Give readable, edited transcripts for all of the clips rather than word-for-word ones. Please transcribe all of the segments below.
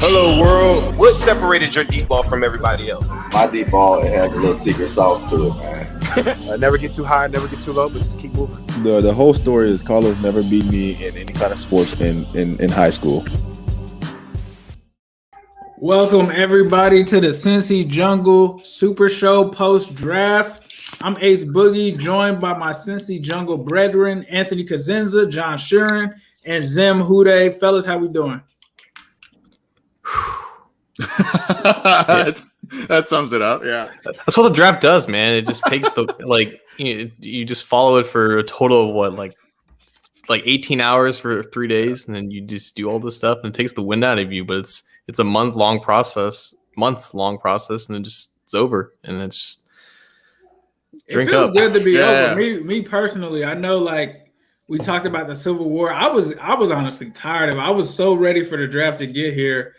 Hello, world. What separated your deep ball from everybody else? My deep ball, it has a little secret sauce to it, man. Never get too high, never get too low, but just keep moving. The whole story is Carlos never beat me in any kind of sports in high school. Welcome, everybody, to the Cincy Jungle Super Show post-draft. I'm Ace Boogie, joined by my Cincy Jungle brethren, Anthony Kazenza, John Sheeran, and Zim Hude. Fellas, how we doing? That sums it up. Yeah, that's what the draft does, man. It just takes you just follow it for a total of what, like 18 hours for 3 days, and then you just do all this stuff, and it takes the wind out of you. But it's a months long process, and then it's over, and it's it feels good to be over. Me personally, I know, like we talked about the Civil War. I was honestly tired of it. I was so ready for the draft to get here.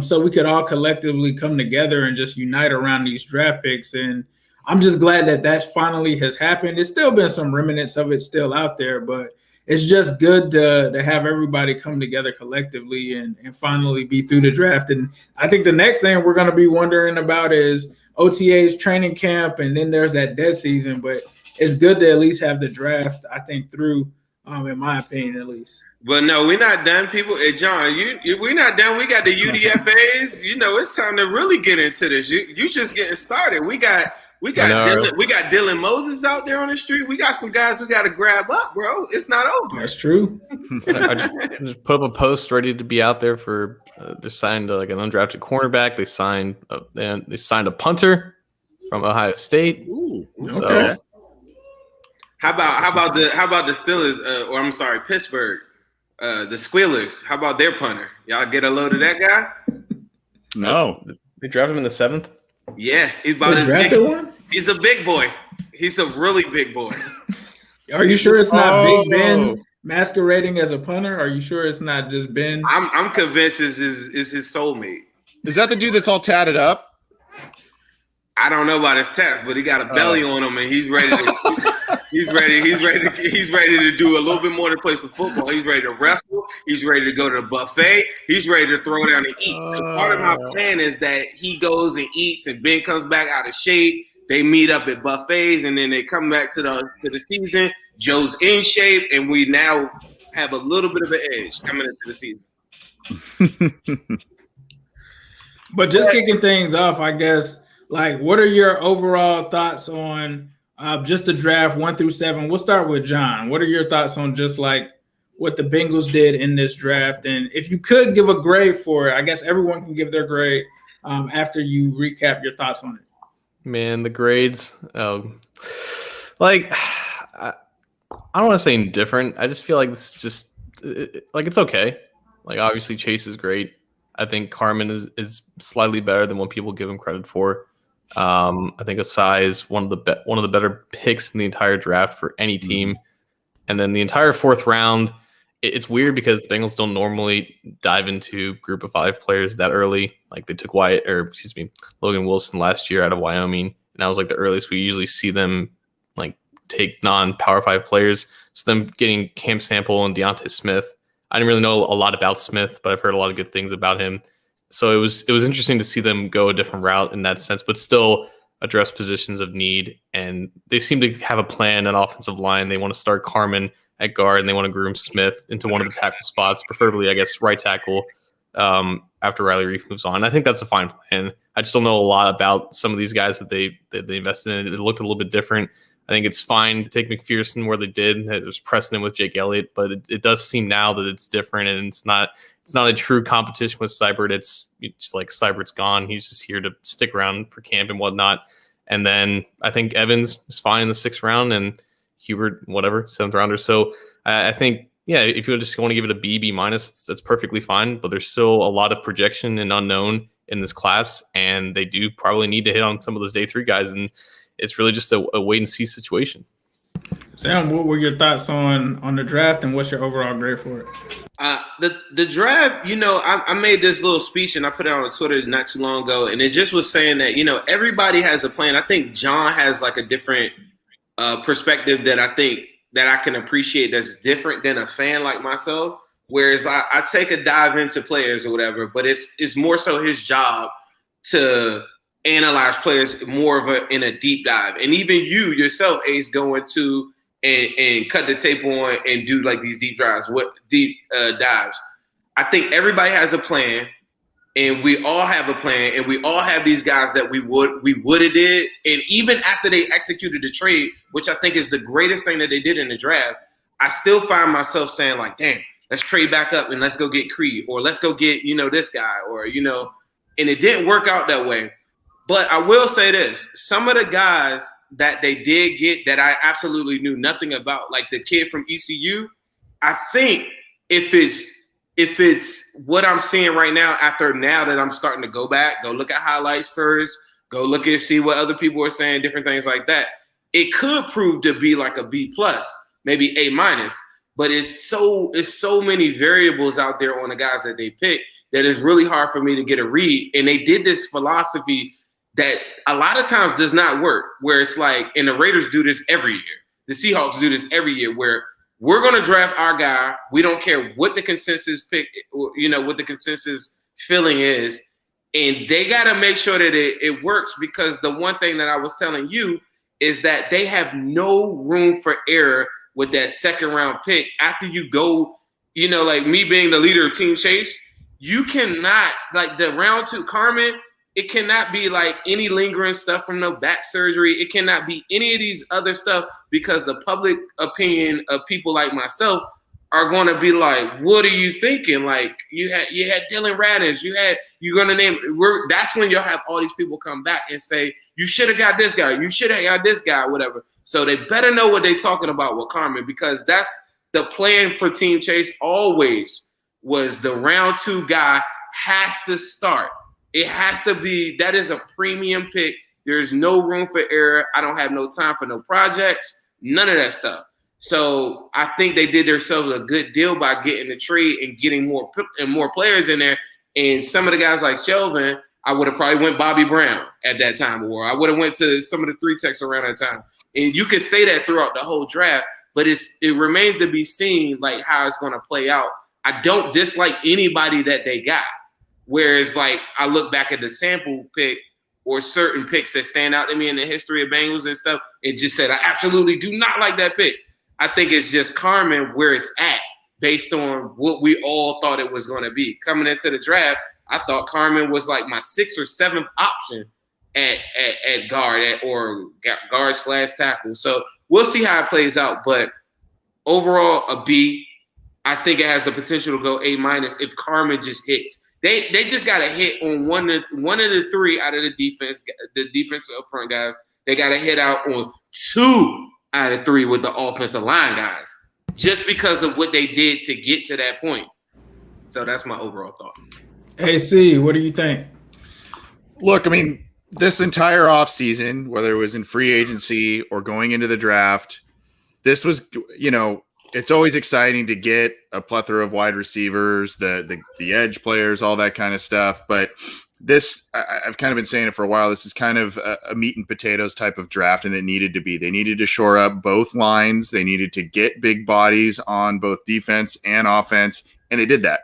So we could all collectively come together and just unite around these draft picks. And I'm just glad that finally has happened. There's still been some remnants of it still out there, but it's just good to have everybody come together collectively and finally be through the draft. And I think the next thing we're going to be wondering about is OTA's training camp, and then there's that dead season. But it's good to at least have the draft, I think, through, in my opinion, at least. But no, we're not done, people. Hey, John, we're not done. We got the UDFAs. It's time to really get into this. You just getting started. We got Dylan Moses out there on the street. We got some guys we got to grab up, bro. It's not over. That's true. I just put up a post ready to be out there for. They signed like an undrafted cornerback. They signed a punter from Ohio State. Ooh, so, okay. How about the Steelers? Or I'm sorry, Pittsburgh. The Squealers, how about their punter? Y'all get a load of that guy? No. They drafted him in the 7th? Yeah. He's a big boy. He's a really big boy. Are you sure it's not Big Ben masquerading as a punter? Are you sure it's not just Ben? I'm convinced it's his soulmate. Is that the dude that's all tatted up? I don't know about his tats, but he got a belly on him, and he's ready to He's ready to do a little bit more than play some football. He's ready to wrestle. He's ready to go to the buffet. He's ready to throw down and eat. So part of my plan is that he goes and eats, and Ben comes back out of shape. They meet up at buffets, and then they come back to the season. Joe's in shape, and we now have a little bit of an edge coming into the season. But just kicking things off, I guess, like, what are your overall thoughts on just the draft 1 through 7? We'll start with John. What are your thoughts on just like what the Bengals did in this draft? And if you could give a grade for it, I guess everyone can give their grade after you recap your thoughts on it. Man, the grades. I don't want to say indifferent. I just feel like it's just it's okay. Like, obviously Chase is great. I think Carman is slightly better than what people give him credit for. I think Asai is one of the better picks in the entire draft for any team. And then the entire 4th round, it's weird because the Bengals don't normally dive into group of 5 players that early. Like, they took Logan Wilson last year out of Wyoming, and that was like the earliest we usually see them like take non-Power 5 players. So them getting Cam Sample and Deontay Smith. I didn't really know a lot about Smith, but I've heard a lot of good things about him. So it was interesting to see them go a different route in that sense, but still address positions of need. And they seem to have a plan, an offensive line. They want to start Carman at guard, and they want to groom Smith into one of the tackle spots, preferably, I guess, right tackle after Riley Reif moves on. I think that's a fine plan. I just don't know a lot about some of these guys that they invested in. It looked a little bit different. I think it's fine to take McPherson where they did. There's precedent with Jake Elliott, but it does seem now that it's different, and it's not a true competition with Seibert. It's like Seibert's gone. He's just here to stick around for camp and whatnot. And then I think Evans is fine in the 6th round, and Hubert, whatever, 7th rounder. So I think, yeah, if you just want to give it a B minus, that's perfectly fine. But there's still a lot of projection and unknown in this class, and they do probably need to hit on some of those day 3 guys. And it's really just a wait and see situation. Sam, what were your thoughts on the draft, and what's your overall grade for it? The draft, I made this little speech and I put it on Twitter not too long ago, and it just was saying that, everybody has a plan. I think John has like a different perspective that I think that I can appreciate that's different than a fan like myself. Whereas I take a dive into players or whatever, but it's more so his job to analyze players more in a deep dive. And even you yourself, Ace, going to and cut the tape on and do like these deep dives. I think everybody has a plan, and we all have a plan, and we all have these guys that we would have did. And even after they executed the trade, which I think is the greatest thing that they did in the draft, I still find myself saying like, damn, let's trade back up and let's go get Creed, or let's go get, this guy, or, and it didn't work out that way. But I will say this, some of the guys that they did get that I absolutely knew nothing about, like the kid from ECU, I think if it's what I'm seeing right now, now that I'm starting to go back, go look at highlights first, go look and see what other people are saying, different things like that, it could prove to be like a B+, maybe A-. But it's so many variables out there on the guys that they pick that it's really hard for me to get a read. And they did this philosophy that a lot of times does not work, where it's like, and the Raiders do this every year. The Seahawks do this every year, where we're going to draft our guy. We don't care what the consensus pick, what the consensus feeling is. And they got to make sure that it works, because the one thing that I was telling you is that they have no room for error with that second round pick. After you go, like me being the leader of Team Chase, you cannot, like the round 2 Carman, it cannot be like any lingering stuff from no back surgery. It cannot be any of these other stuff, because the public opinion of people like myself are going to be like, what are you thinking? Like you had Dylan Radins, you're going to name, that's when you'll have all these people come back and say, you should have got this guy. You should have got this guy, whatever. So they better know what they're talking about with Carman, because that's the plan for Team Chase always was the round 2 guy has to start. It has to be, that is a premium pick. There's no room for error. I don't have no time for no projects, none of that stuff. So I think they did themselves a good deal by getting the trade and getting more players in there. And some of the guys like Shelvin, I would have probably went Bobby Brown at that time, or I would have went to some of the 3 techs around that time. And you could say that throughout the whole draft, but it remains to be seen like how it's going to play out. I don't dislike anybody that they got. Whereas, like, I look back at the sample pick or certain picks that stand out to me in the history of Bengals and stuff, it just said I absolutely do not like that pick. I think it's just Carman where it's at based on what we all thought it was going to be. Coming into the draft, I thought Carman was like my 6th or 7th option at guard or guard/tackle. So we'll see how it plays out. But overall, a B. I think it has the potential to go A- if Carman just hits. They just got to hit on one of the 3 out of the defensive up front guys. They got to hit out on 2 out of 3 with the offensive line guys, just because of what they did to get to that point. So that's my overall thought. Hey, C, what do you think? Look, I mean, this entire offseason, whether it was in free agency or going into the draft, this was, it's always exciting to get a plethora of wide receivers, the edge players, all that kind of stuff. But this, I've kind of been saying it for a while, this is kind of a meat and potatoes type of draft, and it needed to be. They needed to shore up both lines. They needed to get big bodies on both defense and offense, and they did that.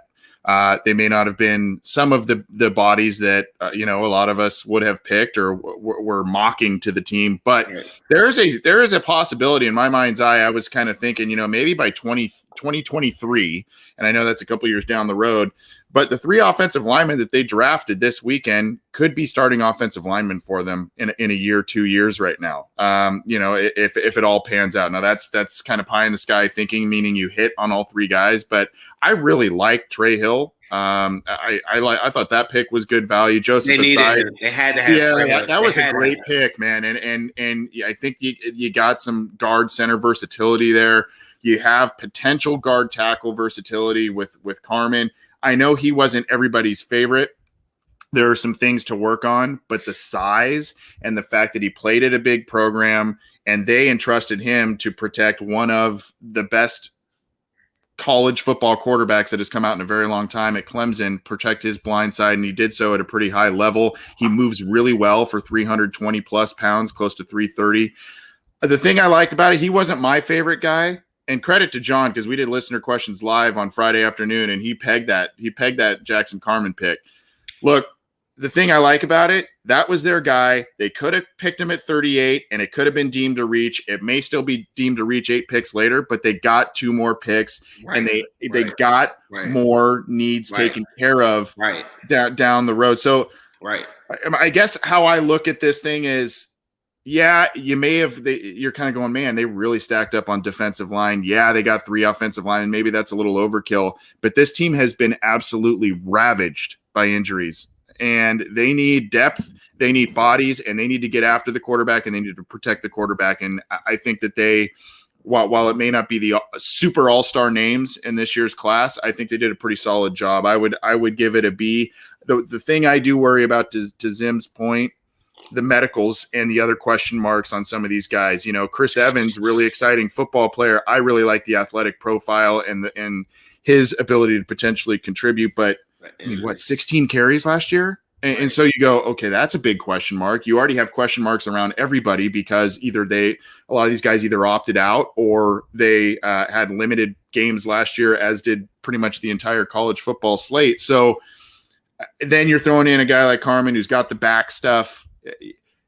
They may not have been some of the bodies that, a lot of us would have picked or were mocking to the team. But there is a possibility in my mind's eye. I was kind of thinking, maybe by 2023, and I know that's a couple years down the road, but the 3 offensive linemen that they drafted this weekend could be starting offensive linemen for them in a year, 2 years right now. If it all pans out. Now that's kind of pie in the sky thinking, meaning you hit on all 3 guys, but I really like Trey Hill. I thought that pick was good value. Joseph Aside, they had to have. That was a great pick, man. And I think you got some guard center versatility there. You have potential guard tackle versatility with Carman. I know he wasn't everybody's favorite. There are some things to work on, but the size and the fact that he played at a big program and they entrusted him to protect one of the best college football quarterbacks that has come out in a very long time at Clemson, protect his blind side, and he did so at a pretty high level. He moves really well for 320 plus pounds, close to 330. The thing I liked about it, he wasn't my favorite guy, and credit to John, because we did listener questions live on Friday afternoon, and he pegged that Jackson Carman pick. Look, the thing I like about it, that was their guy. They could have picked him at 38, and it could have been deemed a reach. It may still be deemed a reach 8 picks later, but they got 2 more picks, and they got more needs taken care of down the road. So I guess how I look at this thing is, yeah, you're kind of going, man, they really stacked up on defensive line. Yeah, they got 3 offensive line, and maybe that's a little overkill. But this team has been absolutely ravaged by injuries, and they need depth, they need bodies, and they need to get after the quarterback, and they need to protect the quarterback. And I think that while it may not be the super all-star names in this year's class, I think they did a pretty solid job. I would give it a B. The thing I do worry about, to Zim's point, the medicals and the other question marks on some of these guys. Chris Evans, really exciting football player. I really like the athletic profile and his ability to potentially contribute, but 16 carries last year? And so you go, okay, that's a big question mark. You already have question marks around everybody because a lot of these guys either opted out or they had limited games last year, as did pretty much the entire college football slate. So then you're throwing in a guy like Carman who's got the back stuff.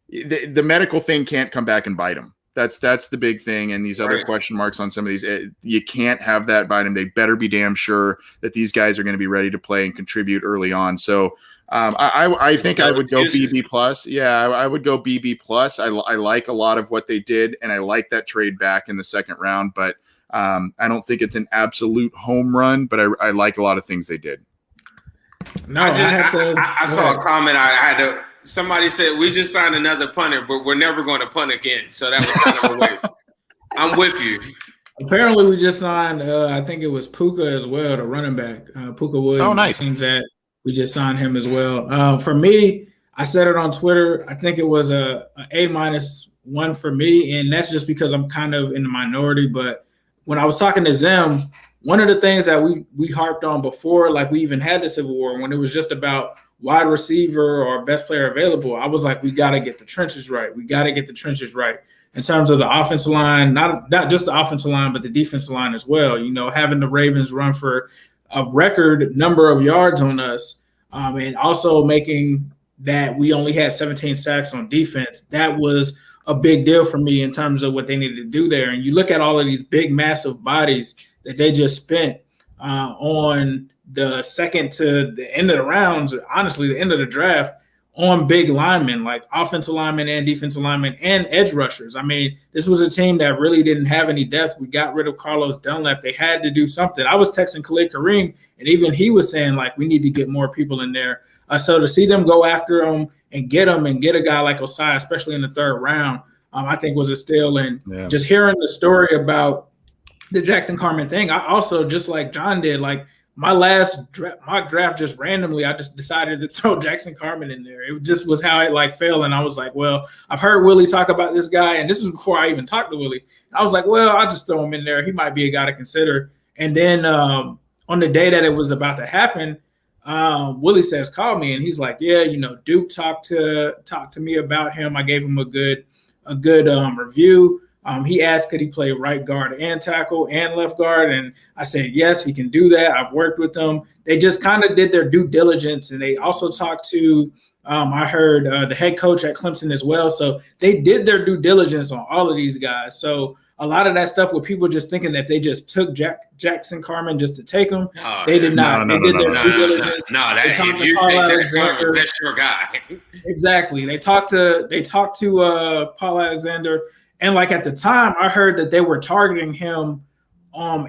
The medical thing can't come back and bite him. That's the big thing. And these other question marks on some of these, you can't have that bite him. They better be damn sure that these guys are going to be ready to play and contribute early on. So I think I would go BB plus. Yeah, I would go BB plus. I like a lot of what they did, and I like that trade back in the second round. But I don't think it's an absolute home run, but I like a lot of things they did. No, I saw a comment. Somebody said, we just signed another punter, but we're never going to punt again. So that was kind of a waste. I'm with you. Apparently, we just signed, I think it was Puka as well, the running back. Puka Williams. Oh, nice. It seems that we just signed him as well. For me, I said it on Twitter. I think it was a A-1 for me, and that's just because I'm kind of in the minority. But when I was talking to Zim, one of the things that we harped on before, like we even had the Civil War, when it was just about wide receiver or best player available, I was like, we got to get the trenches right. We got to get the trenches right in terms of the offensive line, not just the offensive line, but the defensive line as well. Having the Ravens run for a record number of yards on us, and also making that we only had 17 sacks on defense. That was a big deal for me in terms of what they needed to do there. And you look at all of these big, massive bodies that they just spent on the second to the end of the rounds, honestly, the end of the draft, on big linemen, like offensive linemen and defensive linemen and edge rushers. I mean, this was a team that really didn't have any depth. We got rid of Carlos Dunlap. They had to do something. I was texting Khalid Kareem, and even he was saying, like, we need to get more people in there. So to see them go after him and get a guy like Osai, especially in the third round, I think was a steal. And just hearing the story about the Jackson Carman thing, I also, just like John did, like, my last mock draft, just randomly, I just decided to throw Jackson Carman in there. It just was how it fell. And I was like, well, I've heard Willie talk about this guy. And this was before I even talked to Willie. And I was like, well, I'll just throw him in there. He might be a guy to consider. And then on the day that it was about to happen, Willie says, call me. And he's like, yeah, Duke talked to me about him. I gave him a good review. He asked, could he play right guard and tackle and left guard? And I said, yes, he can do that. I've worked with them. They just kind of did their due diligence. And they also talked to, I heard the head coach at Clemson as well. So they did their due diligence on all of these guys. So a lot of that stuff with people just thinking that they just took Jackson Carman just to take him. They did not. They did their due diligence. If you take Jackson Carman, that's your guy. Exactly. They talked to Paul Alexander. And at the time, I heard that they were targeting him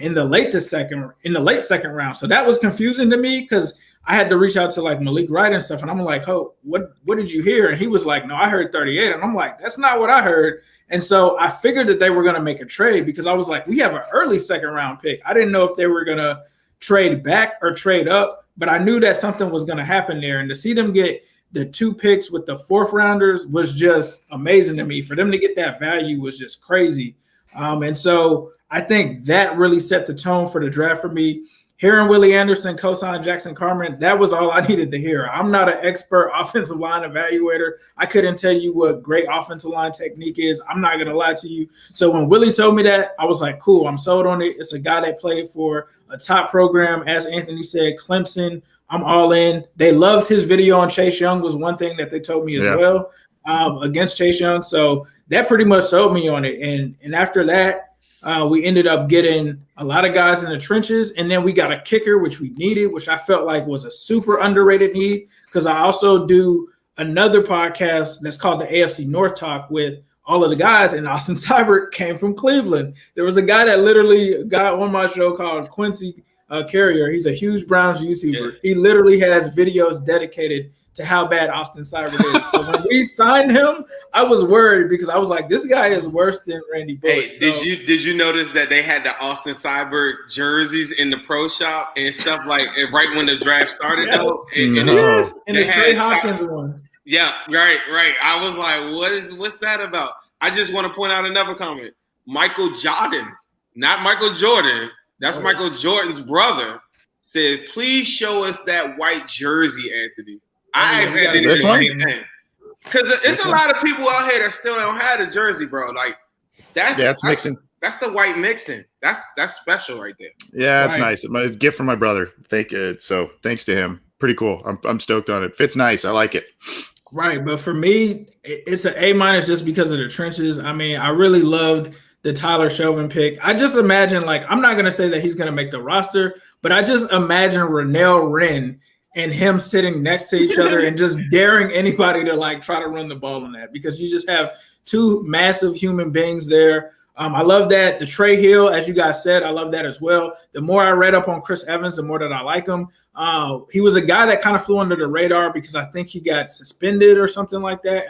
in the late second round. So that was confusing to me because I had to reach out to Malik Wright and stuff. And I'm like, oh, what did you hear? And he was like, no, I heard 38. And I'm like, that's not what I heard. And so I figured that they were going to make a trade because I was like, we have an early second round pick. I didn't know if they were going to trade back or trade up, but I knew that something was going to happen there. And to see them get the 2 picks with the 4th rounders was just amazing to me. For them to get that value was just crazy. And so I think that really set the tone for the draft for me. hearing Willie Anderson co-sign Jackson Carman, that was all I needed to hear. I'm not an expert offensive line evaluator. I couldn't tell you what great offensive line technique is. I'm not going to lie to you. So when Willie told me that, I was like, cool, I'm sold on it. It's a guy that played for a top program. As Anthony said, Clemson, I'm all in. They loved his video on Chase Young was one thing that they told me as well against Chase Young. So that pretty much sold me on it. And after that, we ended up getting a lot of guys in the trenches, and then we got a kicker, which we needed, which I felt like was a super underrated need, because I also do another podcast that's called the AFC North Talk with all of the guys, and Austin Seibert came from Cleveland. There was a guy that literally got on my show called Quincy Carrier. He's a huge Browns YouTuber. He literally has videos dedicated to how bad Austin Seibert is. So when we signed him, I was worried because I was like, this guy is worse than Randy Bullock. Hey, did you notice that they had the Austin Seibert jerseys in the pro shop and stuff like right when the draft started? Yes. And the Trey Hopkins ones. Yeah, right. I was like, what's that about? I just want to point out another comment. Michael Jordan, not Michael Jordan. That's Michael Jordan's brother. Said, please show us that white jersey, Anthony. I asked Anthony the same thing. Because it's a lot of people out here that still don't have the jersey, bro. Like that's mixing. That's the white mixing. That's special right there. Yeah, it's nice. My gift from my brother. So thanks to him. Pretty cool. I'm stoked on it. Fits nice. I like it. Right, but for me, it's an A- just because of the trenches. I mean, I really loved the Tyler Chauvin pick. I just imagine, like, I'm not gonna say that he's gonna make the roster, but I just imagine Renell Wren and him sitting next to each other and just daring anybody to like try to run the ball on that, because you just have two massive human beings there. I love that. The Trey Hill, as you guys said, I love that as well. The more I read up on Chris Evans, the more that I like him. He was a guy that kind of flew under the radar because I think he got suspended or something like that,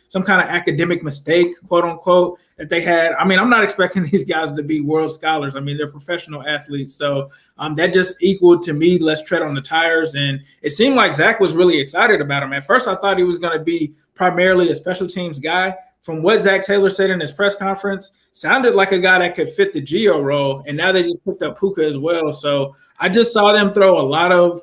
some kind of academic mistake, quote unquote, that they had. I mean, I'm not expecting these guys to be world scholars. I mean, they're professional athletes. So that just equaled to me, let's tread on the tires. And it seemed like Zach was really excited about him. At first, I thought he was going to be primarily a special teams guy. From what Zach Taylor said in his press conference, sounded like a guy that could fit the Geo role. And now they just picked up Puka as well. So I just saw them throw a lot of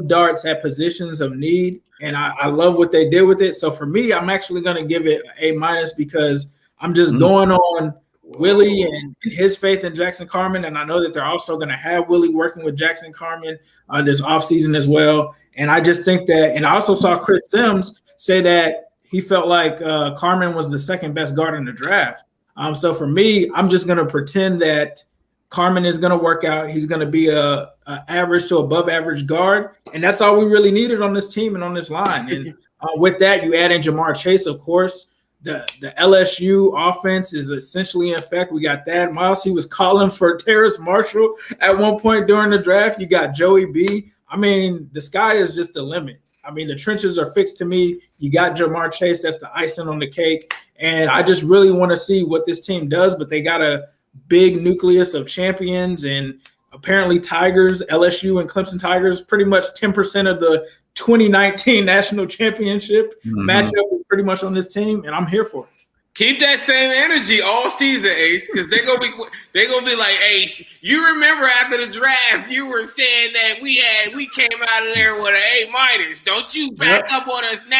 darts at positions of need. And I love what they did with it. So for me, I'm actually going to give it A- because I'm just going on Willie and his faith in Jackson Carman. And I know that they're also going to have Willie working with Jackson Carman this offseason as well. And I just think that, and I also saw Chris Sims say that he felt like Carman was the second best guard in the draft. So for me, I'm just going to pretend that Carman is going to work out. He's going to be a average to above average guard. And that's all we really needed on this team and on this line. And with that, you add in Jamar Chase, of course. The LSU offense is essentially in effect. We got that. Miles, he was calling for Terrace Marshall at one point during the draft. You got Joey B. I mean, the sky is just the limit. I mean, the trenches are fixed to me. You got Jamar Chase. That's the icing on the cake. And I just really want to see what this team does. But they got a big nucleus of champions and apparently Tigers, LSU and Clemson Tigers, pretty much 10% of the 2019 national championship matchup is pretty much on this team. And I'm here for it. Keep that same energy all season, Ace, because they're gonna be like, Ace, you remember after the draft, you were saying that we came out of there with an A-. Don't you back up on us now?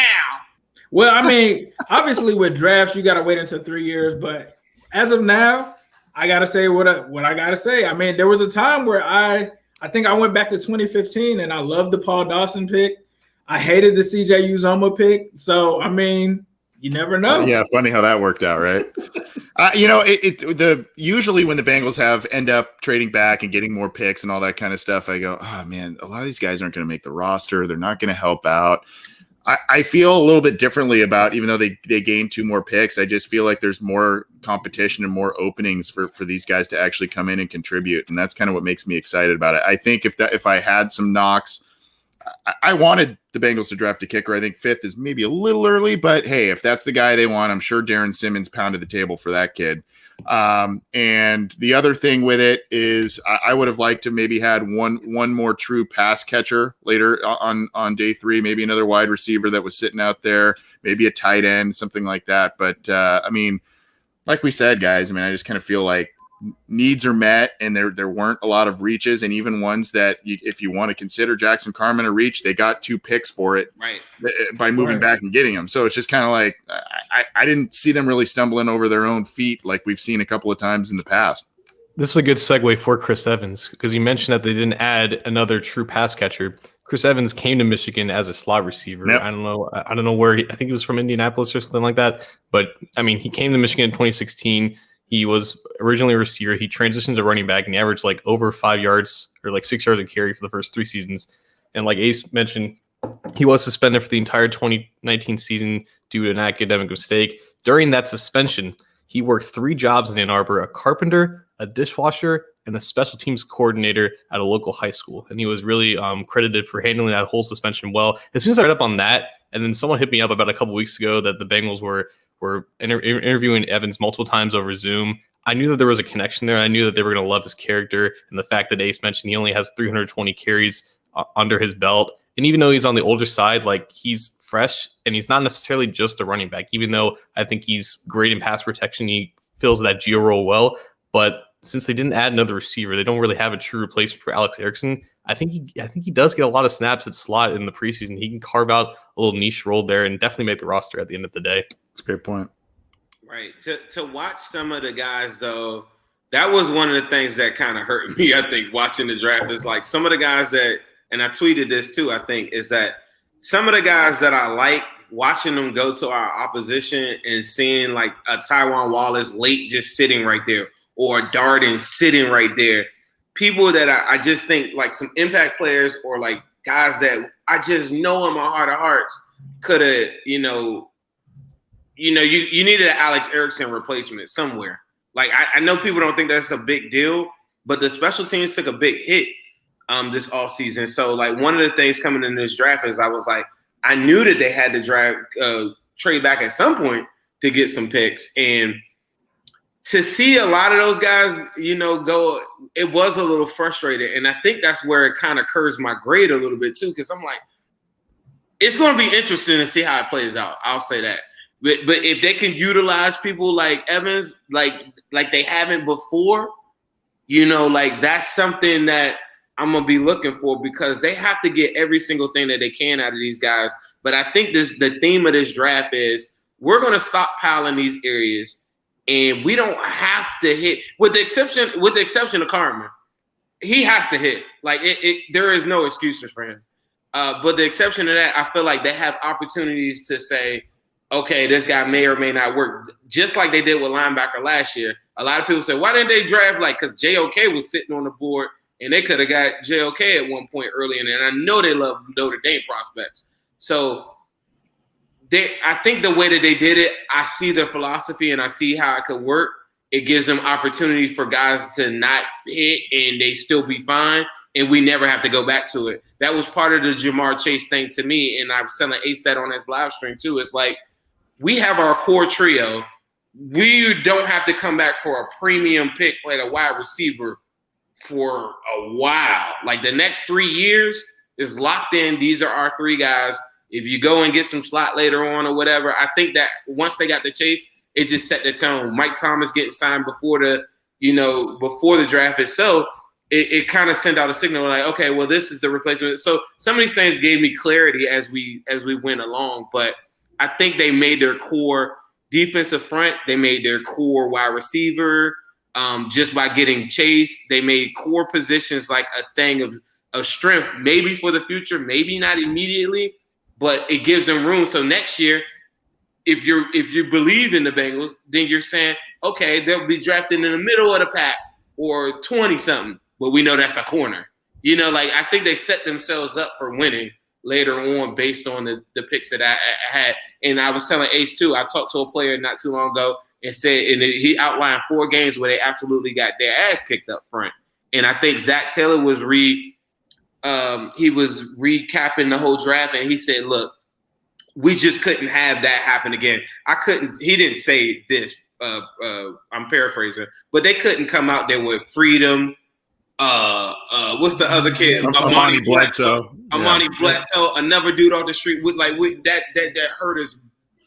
Well, I mean, obviously with drafts, you gotta wait until 3 years, but as of now, I gotta say what I gotta say. I mean, there was a time where I think I went back to 2015 and I loved the Paul Dawson pick. I hated the CJ Uzomah pick. So I mean, you never know. Yeah, funny how that worked out, right? Usually when the Bengals end up trading back and getting more picks and all that kind of stuff, I go, oh man, a lot of these guys aren't going to make the roster. They're not going to help out. I feel a little bit differently about, even though they gained 2 more picks, I just feel like there's more competition and more openings for these guys to actually come in and contribute, and that's kind of what makes me excited about it. I think if I had some knocks, I wanted the Bengals to draft a kicker. I think 5th is maybe a little early, but hey, if that's the guy they want, I'm sure Darren Simmons pounded the table for that kid. And the other thing with it is I would have liked to maybe had one more true pass catcher later on day 3, maybe another wide receiver that was sitting out there, maybe a tight end, something like that. But I mean, like we said, guys, I mean, I just kind of feel like needs are met and there weren't a lot of reaches, and even ones that if you want to consider Jackson Carman a reach, they got 2 picks for it by moving back and getting them. So it's just kind of like I didn't see them really stumbling over their own feet like we've seen a couple of times in the past. This is a good segue for Chris Evans, because you mentioned that they didn't add another true pass catcher. Chris Evans came to Michigan as a slot receiver. Yep. I don't know where I think he was from Indianapolis or something like that. But I mean, he came to Michigan in 2016. He was originally a receiver. He transitioned to running back and he averaged like over 5 yards or like 6 yards a carry for the first 3 seasons. And like Ace mentioned, he was suspended for the entire 2019 season due to an academic mistake. During that suspension, he worked 3 jobs in Ann Arbor: a carpenter, a dishwasher, and a special teams coordinator at a local high school. And he was really credited for handling that whole suspension well. As soon as I read up on that, and then someone hit me up about a couple weeks ago that the Bengals were interviewing Evans multiple times over Zoom, I knew that there was a connection there. I knew that they were going to love his character, and the fact that Ace mentioned he only has 320 carries under his belt. And even though he's on the older side, like, he's fresh and he's not necessarily just a running back, even though I think he's great in pass protection. He fills that geo role well. But since they didn't add another receiver, they don't really have a true replacement for Alex Erickson. I think he does get a lot of snaps at slot in the preseason. He can carve out a little niche role there and definitely make the roster at the end of the day. That's a great point. Right. To watch some of the guys, though, that was one of the things that kind of hurt me, I think, watching the draft. Is like some of the guys that, and I tweeted this too, I think, is that some of the guys that I like, watching them go to our opposition and seeing like a Tywan Wallace late just sitting right there, or Darden sitting right there. People that I just think like some impact players, or like guys that I just know in my heart of hearts could have, you needed an Alex Erickson replacement somewhere. Like I know people don't think that's a big deal, but the special teams took a big hit this offseason. So like one of the things coming in this draft is I was like, I knew that they had to trade back at some point to get some picks, and to see a lot of those guys, go, it was a little frustrating. And I think that's where it kind of curves my grade a little bit too, because I'm like, it's going to be interesting to see how it plays out. I'll say that. But if they can utilize people like Evans, like they haven't before, like that's something that I'm going to be looking for, because they have to get every single thing that they can out of these guys. But I think the theme of this draft is we're going to stockpile these areas. And we don't have to hit, with the exception of Carman. He has to hit. Like there is no excuses for him. But the exception to that, I feel like they have opportunities to say, okay, this guy may or may not work. Just like they did with linebacker last year. A lot of people say, why didn't they draft because JOK was sitting on the board and they could have got JOK at one point early in there. And I know they love Notre Dame prospects. So I think the way that they did it, I see their philosophy and I see how it could work. It gives them opportunity for guys to not hit and they still be fine, and we never have to go back to it. That was part of the Jamar Chase thing to me, and I was telling Ace that on his live stream too. It's like we have our core trio. We don't have to come back for a premium pick like a wide receiver for a while. Like the next 3 years is locked in. These are our 3 guys. If you go and get some slot later on or whatever, I think that once they got the Chase, it just set the tone. Mike Thomas getting signed before the draft itself, it kind of sent out a signal like, okay, well, this is the replacement. So some of these things gave me clarity as we went along. But I think they made their core defensive front. They made their core wide receiver just by getting Chase. They made core positions like a thing of strength, maybe for the future, maybe not immediately. But it gives them room. So next year, if you believe in the Bengals, then you're saying, okay, they'll be drafted in the middle of the pack or 20-something. But we know that's a corner. I think they set themselves up for winning later on based on the picks that I had. And I was telling Ace too, I talked to a player not too long ago and said, and he outlined 4 games where they absolutely got their ass kicked up front. And I think Zach Taylor was he was recapping the whole draft, and he said, look, we just couldn't have that happen again. He didn't say this, I'm paraphrasing, but they couldn't come out there with Freedom. What's the other kid? Amani Bledsoe. Amani Bledsoe, another dude off the street that hurt us.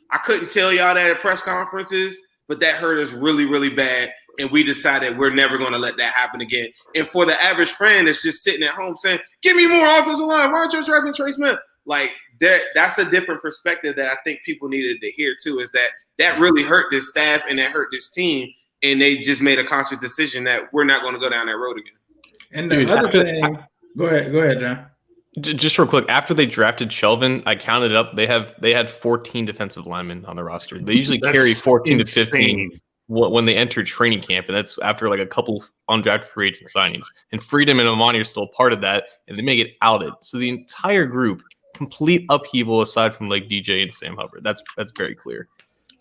I couldn't tell y'all that at press conferences, but that hurt us really, really bad. and we decided we're never going to let that happen again. And for the average fan that's just sitting at home saying, "Give me more offensive line. Why aren't you drafting Trey Smith?" Like that's a different perspective that I think people needed to hear too. Is that really hurt this staff and that hurt this team, and they just made a conscious decision that we're not going to go down that road again. And the other thing, go ahead, John. Just real quick, after they drafted Shelvin, I counted up. They had 14 defensive linemen on the roster. They usually carry 14 to 15 when they enter training camp, and that's after like a couple undrafted free agent signings. And Freedom and Amani are still part of that, and they may get outed. So the entire group, complete upheaval aside from like DJ and Sam Hubbard. That's very clear.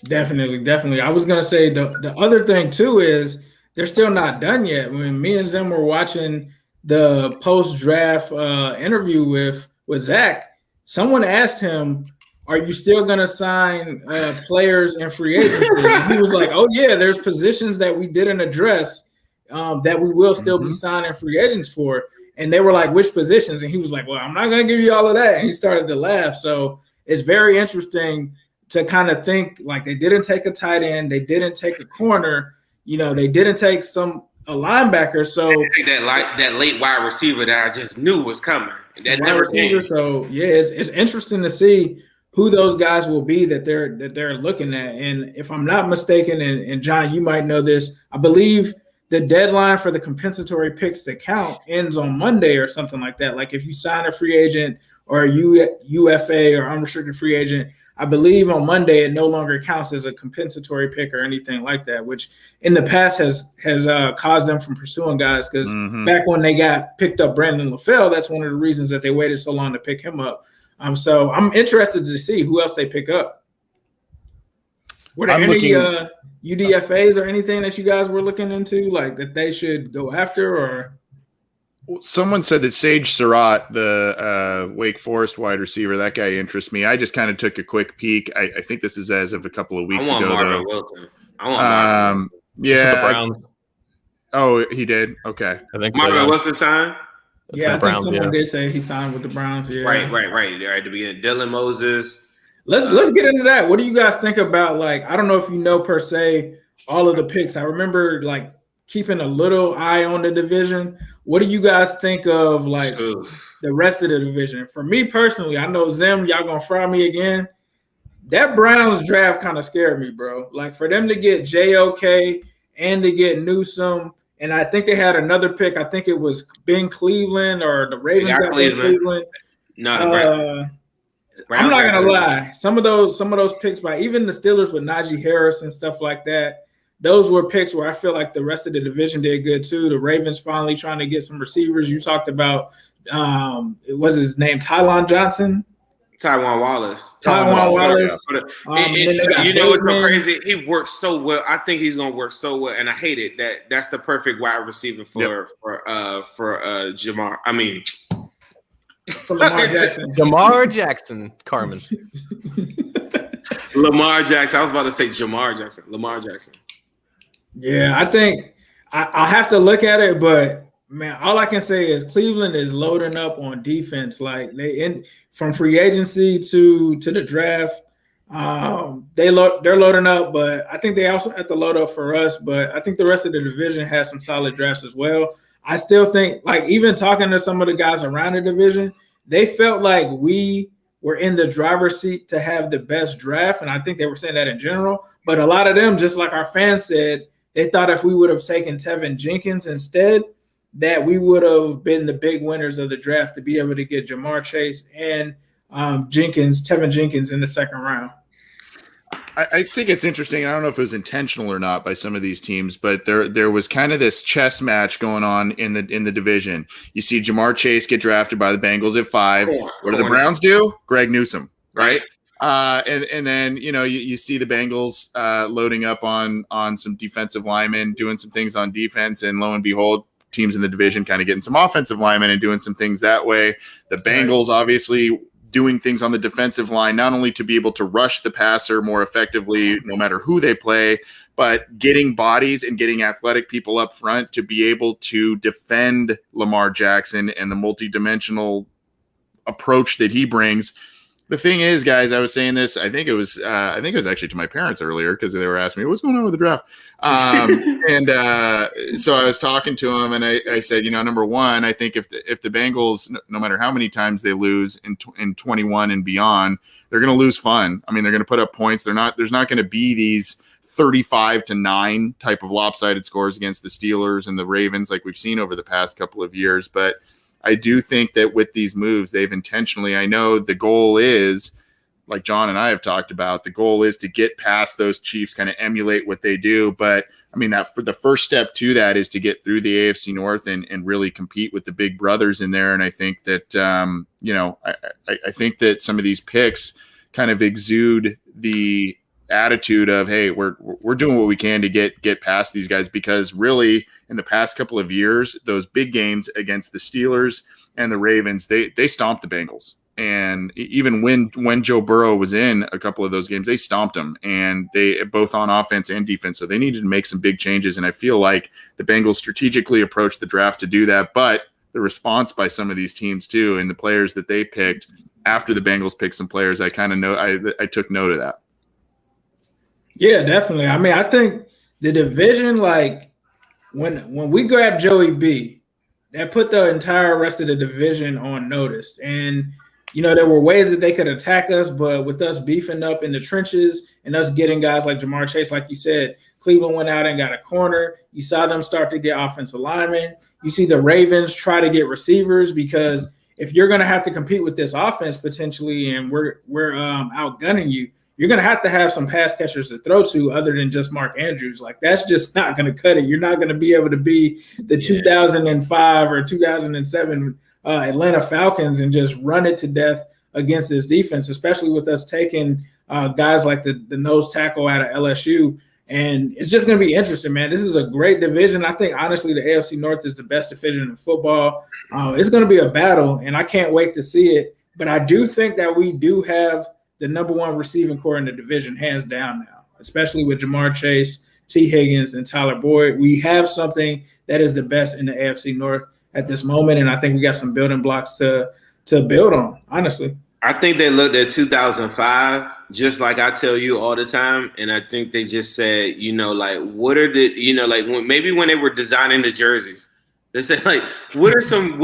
Definitely. I was gonna say the other thing too is they're still not done yet. When me and Zim were watching the post-draft interview with Zach, someone asked him, "Are you still going to sign players in free agency?" And he was like, "Oh yeah, there's positions that we didn't address that we will still be signing free agents for." And they were like, "Which positions?" And he was like, "Well, I'm not going to give you all of that." And he started to laugh. So it's very interesting to kind of think like they didn't take a tight end, they didn't take a corner, they didn't take a linebacker, so take that late wide receiver that I just knew was coming. That never came. So yeah, it's interesting to see who those guys will be that they're looking at. And if I'm not mistaken, and John, you might know this, I believe the deadline for the compensatory picks to count ends on Monday or something like that. Like if you sign a free agent or a UFA or unrestricted free agent, I believe on Monday it no longer counts as a compensatory pick or anything like that, which in the past has caused them from pursuing guys because back when they got picked up Brandon LaFell, that's one of the reasons that they waited so long to pick him up. So I'm interested to see who else they pick up. Were there any UDFAs or anything that you guys were looking into, like that they should go after? Or someone said that Sage Surratt, the Wake Forest wide receiver, that guy interests me. I just kind of took a quick peek. I think this is as of a couple of weeks ago. Marvin Wilson. I want Marvin Wilson. Yeah. The Browns. Oh, he did? Okay. I think Marvin Wilson signed? Yeah, I think someone did say he signed with the Browns. Yeah. Right. At the beginning, Dylan Moses. Let's get into that. What do you guys think about, like, I don't know if you know per se all of the picks. I remember like keeping a little eye on the division. What do you guys think of like the rest of the division? For me personally, I know Zim, y'all gonna fry me again. That Browns draft kind of scared me, bro. Like for them to get JOK and to get Newsome, and I think they had another pick. I think it was Ben Cleveland or the Ravens got Cleveland. No, the Browns. I'm not gonna lie. Some of those picks by even the Steelers with Najee Harris and stuff like that, those were picks where I feel like the rest of the division did good too. The Ravens finally trying to get some receivers. You talked about it was his name Tywon Johnson. Tywon Wallace. You know what's so crazy? He works so well. I think he's gonna work so well, and I hate it that's the perfect wide receiver for Jamar. I mean. For Lamar Jackson. Lamar Jackson, Carman. Lamar Jackson. I was about to say Jamar Jackson. Lamar Jackson. Yeah, I think I'll have to look at it, but man, all I can say is Cleveland is loading up on defense. Like from free agency to the draft, they're loading up, but I think they also have to load up for us. But I think the rest of the division has some solid drafts as well. I still think, like, even talking to some of the guys around the division, they felt like we were in the driver's seat to have the best draft, and I think they were saying that in general. But a lot of them, just like our fans said, they thought if we would have taken Tevin Jenkins instead, that we would have been the big winners of the draft to be able to get Jamar Chase and Tevin Jenkins in the second round. I think it's interesting. I don't know if it was intentional or not by some of these teams, but there was kind of this chess match going on in the division. You see Jamar Chase get drafted by the Bengals at 5. What do the Browns do? Greg Newsome, right? And then you see the Bengals loading up on some defensive linemen, doing some things on defense, and lo and behold, teams in the division kind of getting some offensive linemen and doing some things that way. The Bengals obviously doing things on the defensive line, not only to be able to rush the passer more effectively, no matter who they play, but getting bodies and getting athletic people up front to be able to defend Lamar Jackson and the multidimensional approach that he brings. The thing is, guys, I was saying this. I think it was actually to my parents earlier because they were asking me what's going on with the draft. So I was talking to them, and I said, number one, I think if the Bengals, no matter how many times they lose in 21 and beyond, they're going to lose fun. I mean, they're going to put up points. There's not going to be these 35-9 type of lopsided scores against the Steelers and the Ravens like we've seen over the past couple of years, but I do think that with these moves, they've intentionally, I know the goal is, like John and I have talked about, the goal is to get past those Chiefs, kind of emulate what they do. But I mean, that for the first step to that is to get through the AFC North and really compete with the big brothers in there. And I think that, I think that some of these picks kind of exude the attitude of, hey, we're doing what we can to get past these guys, because really in the past couple of years, those big games against the Steelers and the Ravens, they stomped the Bengals. And even when Joe Burrow was in a couple of those games, they stomped them, and they both on offense and defense. So they needed to make some big changes. And I feel like the Bengals strategically approached the draft to do that, but the response by some of these teams too, and the players that they picked after the Bengals picked some players, I kind of know, I took note of that. Yeah, definitely. I mean, I think the division, like when we grabbed Joey B, that put the entire rest of the division on notice. And, there were ways that they could attack us, but with us beefing up in the trenches and us getting guys like Jamar Chase, like you said, Cleveland went out and got a corner. You saw them start to get offensive linemen. You see the Ravens try to get receivers, because if you're going to have to compete with this offense potentially, and we're outgunning you, you're going to have some pass catchers to throw to other than just Mark Andrews. Like, that's just not going to cut it. You're not going to be able to be the 2005 or 2007 Atlanta Falcons and just run it to death against this defense, especially with us taking guys like the nose tackle out of LSU. And it's just going to be interesting, man. This is a great division. I think, honestly, the AFC North is the best division in football. It's going to be a battle, and I can't wait to see it. But I do think that we do have the number one receiving core in the division, hands down now, especially with Jamar Chase, T. Higgins, and Tyler Boyd. We have something that is the best in the AFC North at this moment, and I think we got some building blocks to build on, honestly. I think they looked at 2005, just like I tell you all the time, and I think they just said, what are the, when they were designing the jerseys, they said, like, what are some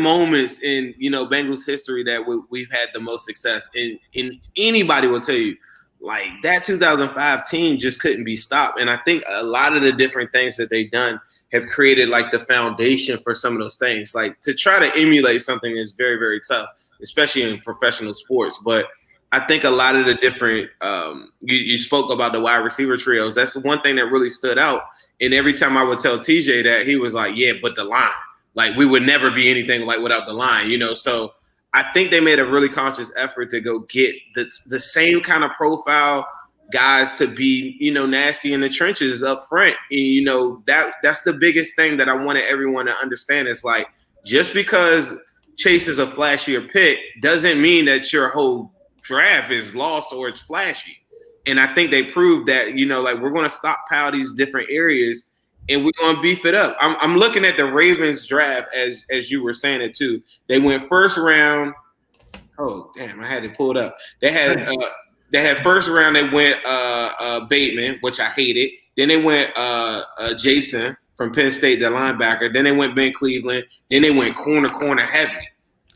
moments in Bengals history that we've had the most success in? Anybody will tell you, like, that 2005 team just couldn't be stopped. And I think a lot of the different things that they've done have created like the foundation for some of those things. Like, to try to emulate something is very, very tough, especially in professional sports. But I think a lot of the different you spoke about the wide receiver trios. That's the one thing that really stood out. And every time I would tell TJ that, he was like, yeah, but the line. Like, we would never be anything like without the line, So I think they made a really conscious effort to go get the same kind of profile guys to be, nasty in the trenches up front. And, that's the biggest thing that I wanted everyone to understand. It's like, just because Chase is a flashier pick doesn't mean that your whole draft is lost or it's flashy. And I think they proved that, we're going to stockpile these different areas and we're going to beef it up. I'm looking at the Ravens draft as you were saying it too. They went first round. Oh, damn, I had it pulled up. They had first round, they went Bateman, which I hated. Then they went Jason from Penn State, the linebacker. Then they went Ben Cleveland. Then they went corner heavy.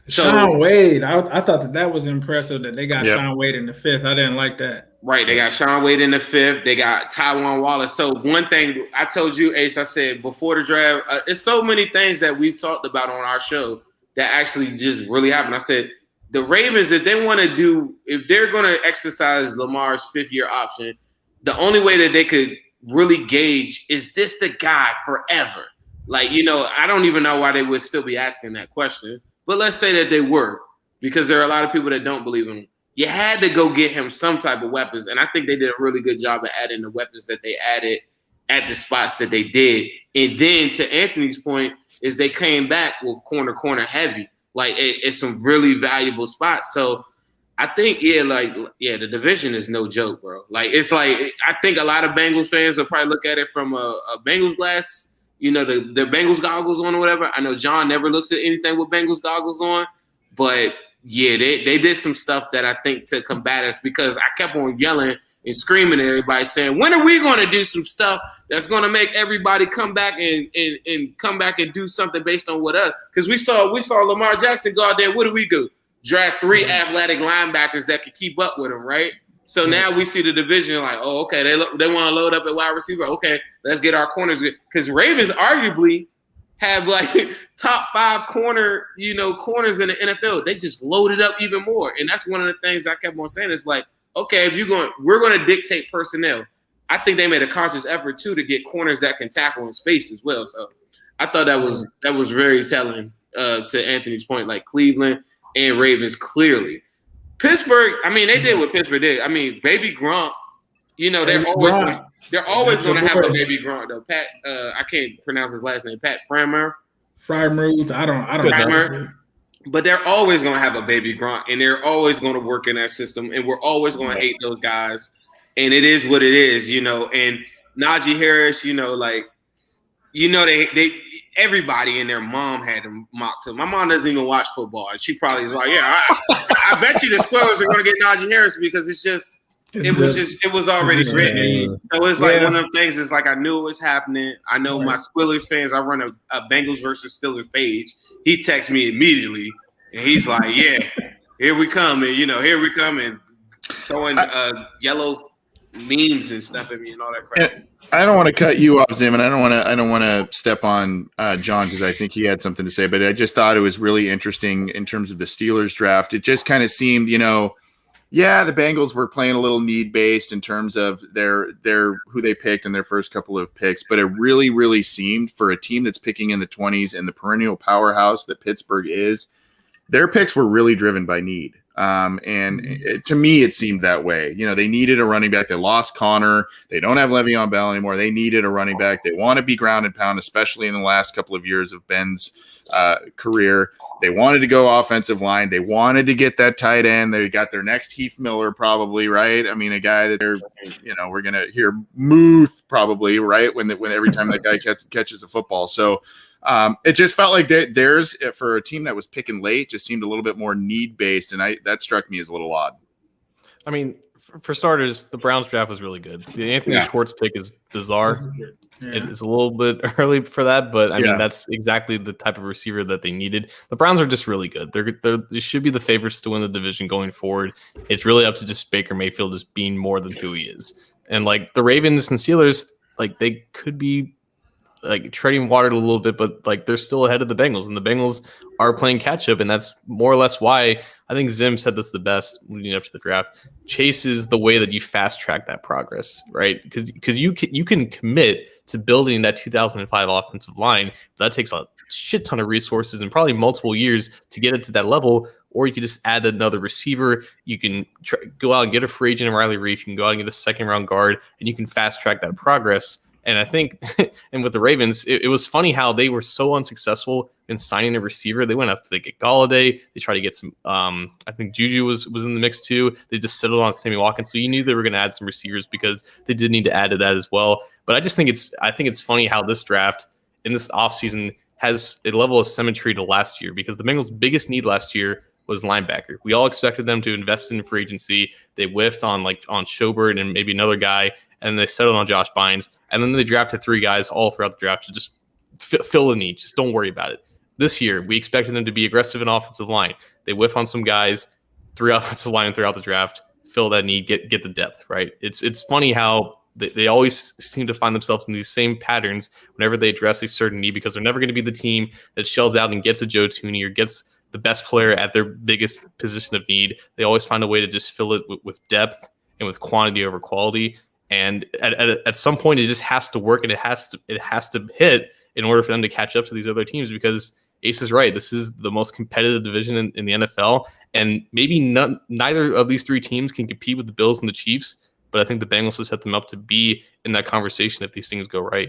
So, Sean Wade, I thought that was impressive that they got Sean Wade in the fifth. I didn't like that. Right, they got Sean Wade in the fifth. They got Tywan Wallace. So one thing I told you, Ace, I said before the draft, it's so many things that we've talked about on our show that actually just really happened. I said the Ravens, if they're going to exercise Lamar's fifth-year option, the only way that they could really gauge, is this the guy forever? Like, I don't even know why they would still be asking that question. But let's say that they were, because there are a lot of people that don't believe in him. You had to go get him some type of weapons, and I think they did a really good job of adding the weapons that they added at the spots that they did. And then to Anthony's point is they came back with corner heavy. Like, it's some really valuable spots. So I think, the division is no joke, bro. Like, it's like, I think a lot of Bengals fans will probably look at it from a Bengals glass, the Bengals goggles on or whatever. I know John never looks at anything with Bengals goggles on, but yeah, they did some stuff that I think to combat us, because I kept on yelling and screaming at everybody saying, when are we going to do some stuff that's going to make everybody come back and come back and do something based on what us? Because we saw Lamar Jackson go out there. What do we do? Draft 3 athletic linebackers that could keep up with him, right? So now we see the division like, oh, okay, they want to load up at wide receiver. Okay, let's get our corners. Because Ravens arguably have like top 5 corners in the NFL. They just loaded up even more. And that's one of the things I kept on saying. It's like, okay, we're going to dictate personnel. I think they made a conscious effort too to get corners that can tackle in space as well. So I thought that was very telling to Anthony's point, like Cleveland and Ravens clearly. Pittsburgh, I mean, they did what Pittsburgh did. I mean, baby Gronk, they're always going to have a baby Gronk though. Pat, I can't pronounce his last name. Pat Frymuth. I don't know. But they're always going to have a baby Gronk, and they're always going to work in that system, and we're always going to hate those guys. And it is what it is, And Najee Harris, they everybody and their mom had him mocked him. My mom doesn't even watch football, and she probably is like, yeah, I bet you the Squirrels are going to get Najee Harris because it was already written. So it's like one of them things. It's like I knew it was happening. I know my Steelers fans. I run a Bengals versus Steelers page. He texts me immediately, and he's like, "Yeah, here we come," and here we come, and throwing yellow memes and stuff at me and all that crap. I don't want to cut you off, Zim, and I don't want to step on John because I think he had something to say. But I just thought it was really interesting in terms of the Steelers draft. It just kind of seemed, the Bengals were playing a little need based in terms of their who they picked in their first couple of picks. But it really, really seemed for a team that's picking in the 20s and the perennial powerhouse that Pittsburgh is, their picks were really driven by need. To me, it seemed that way. They needed a running back. They lost Connor. They don't have Le'Veon Bell anymore. They needed a running back. They want to be ground and pound, especially in the last couple of years of Ben's career. They wanted to go offensive line. They wanted to get that tight end. They got their next Heath Miller probably, right? I mean, a guy that we're going to hear Muth probably, right? When every time that guy catches a football. So it just felt like theirs for a team that was picking late just seemed a little bit more need based, and that struck me as a little odd. I mean, for starters, the Browns draft was really good. The Anthony Schwartz pick is bizarre. It's a little bit early for that, but I mean that's exactly the type of receiver that they needed. The Browns are just really good. They should be the favorites to win the division going forward. It's really up to just Baker Mayfield just being more than who he is. And like the Ravens and Steelers, like they could be like treading water a little bit, but like they're still ahead of the Bengals, and the Bengals are playing catch up, and that's more or less why I think Zim said this the best leading up to the draft. Chase is the way that you fast track that progress, right? Because you can commit to building that 2005 offensive line, but that takes a shit ton of resources and probably multiple years to get it to that level. Or you could just add another receiver. You can go out and get a free agent in Riley Reef. You can go out and get a second round guard, and you can fast track that progress. And I think, and with the Ravens, it was funny how they were so unsuccessful in signing a receiver. They went up to get Galladay. They tried to get some. I think Juju was in the mix too. They just settled on Sammy Watkins. So you knew they were going to add some receivers because they did need to add to that as well. But I think it's funny how this draft in this offseason has a level of symmetry to last year, because the Bengals' biggest need last year was linebacker. We all expected them to invest in free agency. They whiffed on Schobert and maybe another guy, and they settled on Josh Bynes. And then they drafted 3 guys all throughout the draft to just fill the need. Just don't worry about it. This year, we expected them to be aggressive in offensive line. They whiff on some guys, 3 offensive line throughout the draft, fill that need, get the depth, right? It's funny how they always seem to find themselves in these same patterns whenever they address a certain need, because they're never going to be the team that shells out and gets a Joe Tooney or gets the best player at their biggest position of need. They always find a way to just fill it with depth and with quantity over quality. And at some point, it just has to work, and it has to hit in order for them to catch up to these other teams. Because Ace is right; this is the most competitive division in the NFL, and maybe neither of these 3 teams can compete with the Bills and the Chiefs. But I think the Bengals have set them up to be in that conversation if these things go right.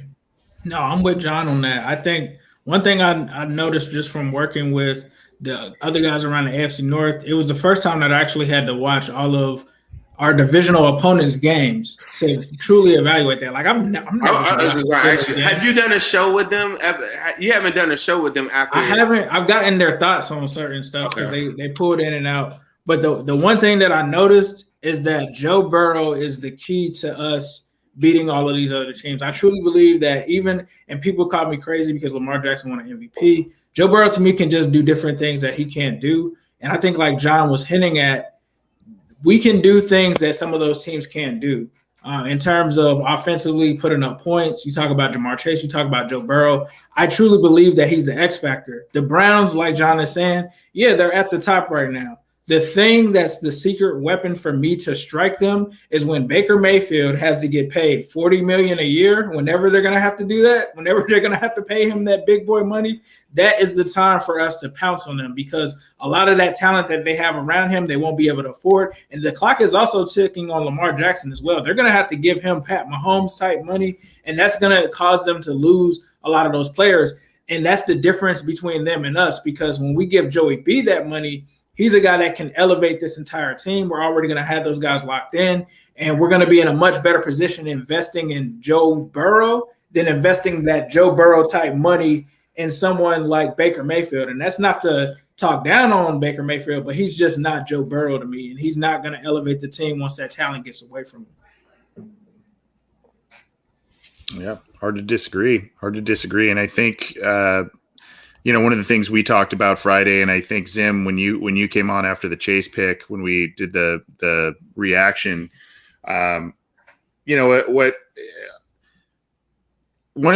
No, I'm with John on that. I think one thing I noticed just from working with the other guys around the AFC North, it was the first time that I actually had to watch all of our divisional opponents' games to truly evaluate that. Like I'm never. Have you done a show with them? You haven't done a show with them after. I haven't. I've gotten their thoughts on certain stuff because they pulled in and out. But the one thing that I noticed is that Joe Burrow is the key to us beating all of these other teams. I truly believe that and people call me crazy because Lamar Jackson won an MVP. Joe Burrow to me can just do different things that he can't do. And I think like John was hinting at, we can do things that some of those teams can't do. In terms of offensively putting up points, you talk about Jamar Chase, you talk about Joe Burrow. I truly believe that he's the X factor. The Browns, like John is saying, yeah, they're at the top right now. The thing that's the secret weapon for me to strike them is when Baker Mayfield has to get paid $40 million a year. Whenever they're going to have to do that, whenever they're going to have to pay him that big boy money, that is the time for us to pounce on them because a lot of that talent that they have around him, they won't be able to afford. And the clock is also ticking on Lamar Jackson as well. They're going to have to give him Pat Mahomes type money, and that's going to cause them to lose a lot of those players. And that's the difference between them and us because when we give Joey B that money, he's a guy that can elevate this entire team. We're already going to have those guys locked in, and we're going to be in a much better position investing in Joe Burrow than investing that Joe Burrow type money in someone like Baker Mayfield. And that's not to talk down on Baker Mayfield, but he's just not Joe Burrow to me, and he's not going to elevate the team once that talent gets away from him. Yeah, hard to disagree. And I think one of the things we talked about Friday, and I think Zim, when you came on after the Chase pick, when we did the reaction, one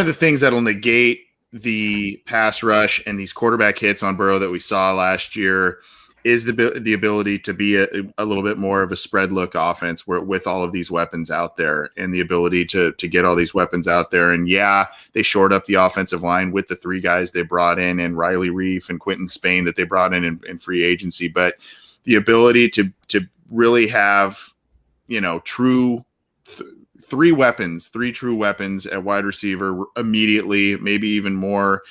of the things that'll negate the pass rush and these quarterback hits on Burrow that we saw last year is the ability to be a little bit more of a spread look offense with all of these weapons out there and the ability to get all these weapons out there. And yeah, they shored up the offensive line with the three guys they brought in and Riley Reif and Quentin Spain that they brought in free agency. But the ability to really have, true three true weapons at wide receiver immediately, maybe even more.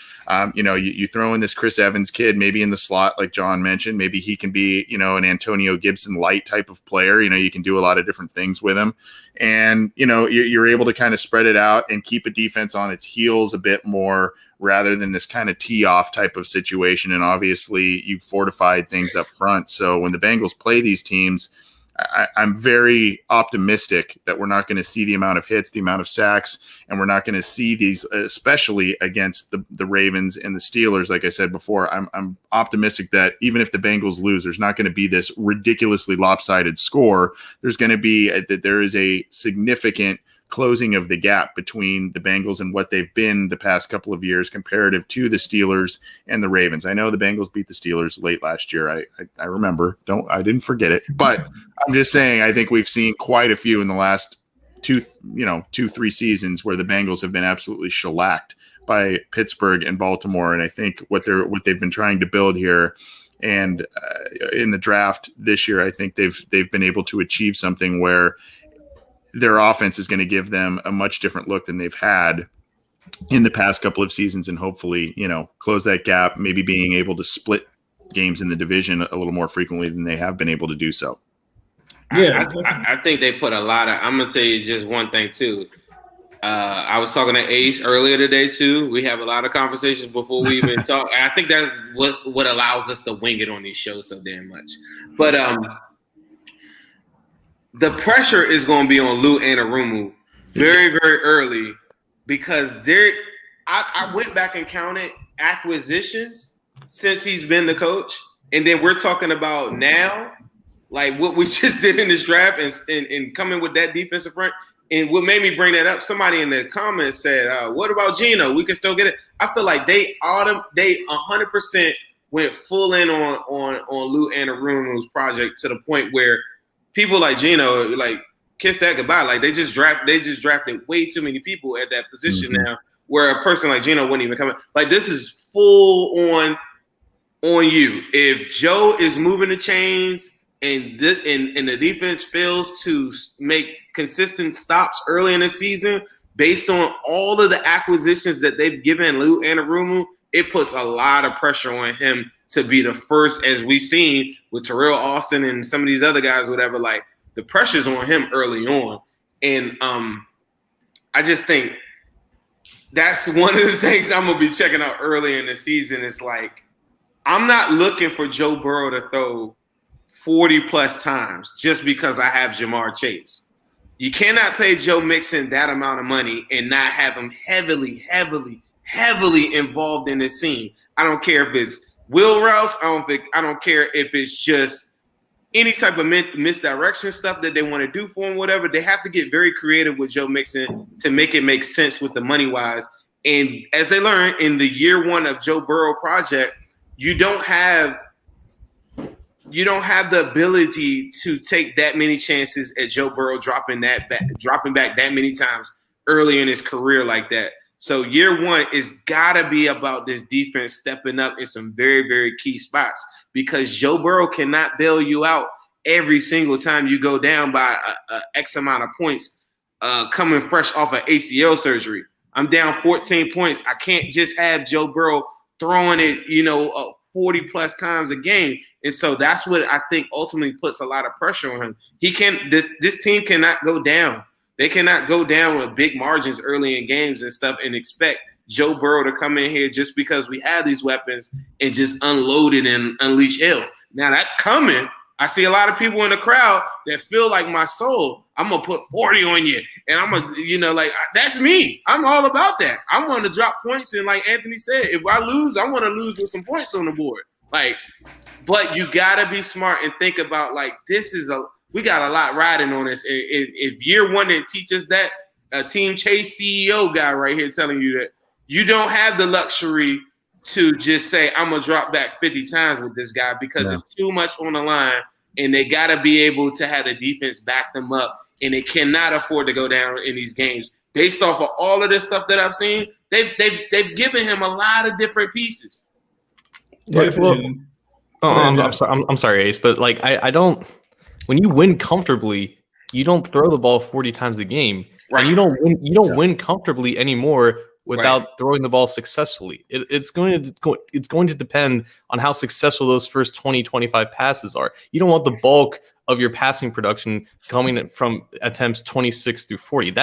You throw in this Chris Evans kid, maybe in the slot, like John mentioned, maybe he can be, an Antonio Gibson light type of player. You can do a lot of different things with him. And, you're able to kind of spread it out and keep a defense on its heels a bit more rather than this kind of tee off type of situation. And obviously you've fortified things up front. So when the Bengals play these teams, I'm very optimistic that we're not going to see the amount of hits, the amount of sacks, and we're not going to see these, especially against the Ravens and the Steelers. Like I said before, I'm optimistic that even if the Bengals lose, there's not going to be this ridiculously lopsided score. There's going to be that there is a significant closing of the gap between the Bengals and what they've been the past couple of years comparative to the Steelers and the Ravens. I know the Bengals beat the Steelers late last year. I remember. I didn't forget it. But I'm just saying I think we've seen quite a few in the last 2-3 seasons where the Bengals have been absolutely shellacked by Pittsburgh and Baltimore. And I think what they've been trying to build here and in the draft this year, I think they've been able to achieve something where their offense is going to give them a much different look than they've had in the past couple of seasons and hopefully, close that gap, maybe being able to split games in the division a little more frequently than they have been able to do so. Yeah, I think they put a lot of – I'm going to tell you just one thing too. I was talking to Ace earlier today too. We have a lot of conversations before we even talk. And I think that's what allows us to wing it on these shows so damn much. But the pressure is going to be on Lou Anarumo very, very early because I went back and counted acquisitions since he's been the coach. And then we're talking about now, like what we just did in this draft and coming with that defensive front. And what made me bring that up, somebody in the comments said, what about Geno? We can still get it. I feel like they 100% went full in on Lou Anarumo's project to the point where people like Geno, like, kiss that goodbye. Like they just drafted way too many people at that position now, where a person like Geno wouldn't even come in. Like this is full on you. If Joe is moving the chains and the defense fails to make consistent stops early in the season, based on all of the acquisitions that they've given Lou Anarumo, it puts a lot of pressure on him to be the first, as we've seen with Terrell Austin and some of these other guys, whatever, like the pressure's on him early on. And I just think that's one of the things I'm going to be checking out early in the season. Is like, I'm not looking for Joe Burrow to throw 40-plus times just because I have Jamar Chase. You cannot pay Joe Mixon that amount of money and not have him heavily involved in the scene. I don't care if it's Will Rouse. I don't care if it's just any type of misdirection stuff that they want to do for him, whatever. They have to get very creative with Joe Mixon to make it make sense with the money-wise. And as they learn in the year one of Joe Burrow project, you don't have the ability to take that many chances at Joe Burrow dropping back that many times early in his career like that. So year one is gotta be about this defense stepping up in some very, very key spots, because Joe Burrow cannot bail you out every single time you go down by a X amount of points coming fresh off of ACL surgery. I'm down 14 points. I can't just have Joe Burrow throwing it, 40-plus times a game. And so that's what I think ultimately puts a lot of pressure on him. This team cannot go down. They cannot go down with big margins early in games and stuff and expect Joe Burrow to come in here just because we have these weapons and just unload it and unleash hell. Now that's coming. I see a lot of people in the crowd that feel like my soul. I'm going to put 40 on you. And I'm going to, that's me. I'm all about that. I want to drop points. And like Anthony said, if I lose, I want to lose with some points on the board. But you got to be smart and think about, we got a lot riding on this. If year one didn't teach us that, a Team Chase CEO guy right here telling you that, you don't have the luxury to just say, I'm going to drop back 50 times with this guy, because it's too much on the line, and they got to be able to have the defense back them up, and they cannot afford to go down in these games. Based off of all of this stuff that I've seen, they've given him a lot of different pieces. I'm sorry, Ace, but I don't – when you win comfortably, you don't throw the ball 40 times a game. Right. And you don't win comfortably anymore without throwing the ball successfully. It's going to depend on how successful those first 20, 25 passes are. You don't want the bulk of your passing production coming from attempts 26 through 40.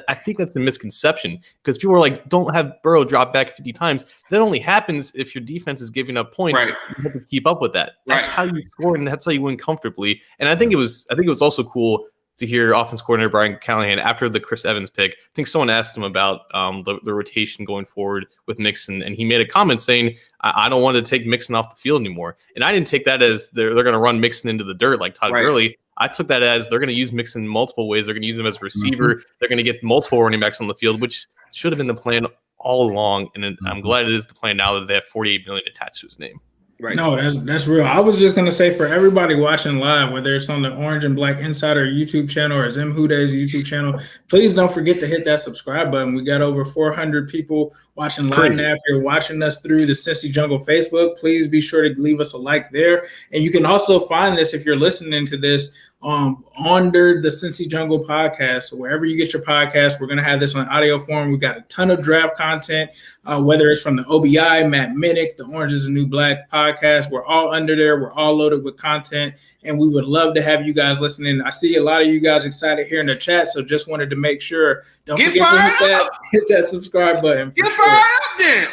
I think that's a misconception, because people are like, don't have Burrow drop back 50 times. That only happens if your defense is giving up points. Right. You have to keep up with that. That's how you score, and that's how you win comfortably. And I think it was also cool to hear offense coordinator Brian Callahan after the Chris Evans pick. I think someone asked him about the rotation going forward with Mixon, and he made a comment saying, I don't want to take Mixon off the field anymore. And I didn't take that as they're going to run Mixon into the dirt like Todd Gurley. I took that as they're going to use Mixon multiple ways. They're going to use him as a receiver. Mm-hmm. They're going to get multiple running backs on the field, which should have been the plan all along. And I'm glad it is the plan now that they have $48 million attached to his name. Right. No, that's real. I was just gonna say, for everybody watching live, whether it's on the Orange and Black Insider YouTube channel or Zim Huday's YouTube channel, please don't forget to hit that subscribe button. We got over 400 people watching live now. If you're watching us through the Cincy Jungle Facebook, please be sure to leave us a like there. And you can also find this, if you're listening to this, under the Cincy Jungle podcast. So wherever you get your podcast, we're going to have this on audio form. We've got a ton of draft content, whether it's from the OBI, Matt Minnick, the Orange is the New Black podcast. We're all under there. We're all loaded with content, and we would love to have you guys listening. I see a lot of you guys excited here in the chat, so just wanted to make sure. Don't forget to hit that subscribe button. Get fired up then.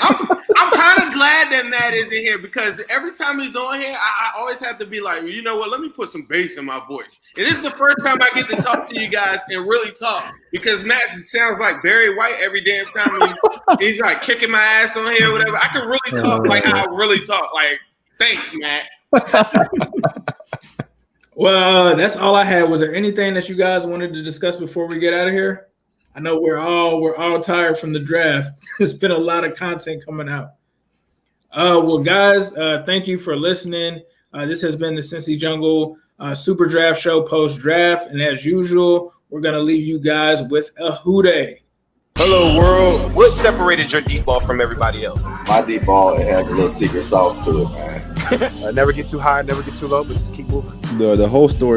I'm kind of glad that Matt isn't here, because every time he's on here, I always have to be like, you know what, let me put some bass in my voice. And this is the first time I get to talk to you guys and really talk, because Matt sounds like Barry White every damn time he's like kicking my ass on here or whatever. I can really talk like how I really talk. Like, thanks, Matt. Well, that's all I had. Was there anything that you guys wanted to discuss before we get out of here? I know we're all tired from the draft. There's been a lot of content coming out. Well, guys, thank you for listening. This has been the Cincy Jungle Super Draft Show post-draft. And as usual, we're going to leave you guys with a Houday. Hello, world. What separated your deep ball from everybody else? My deep ball, it has a little secret sauce to it, man. Never get too high, never get too low, but just keep moving. The whole story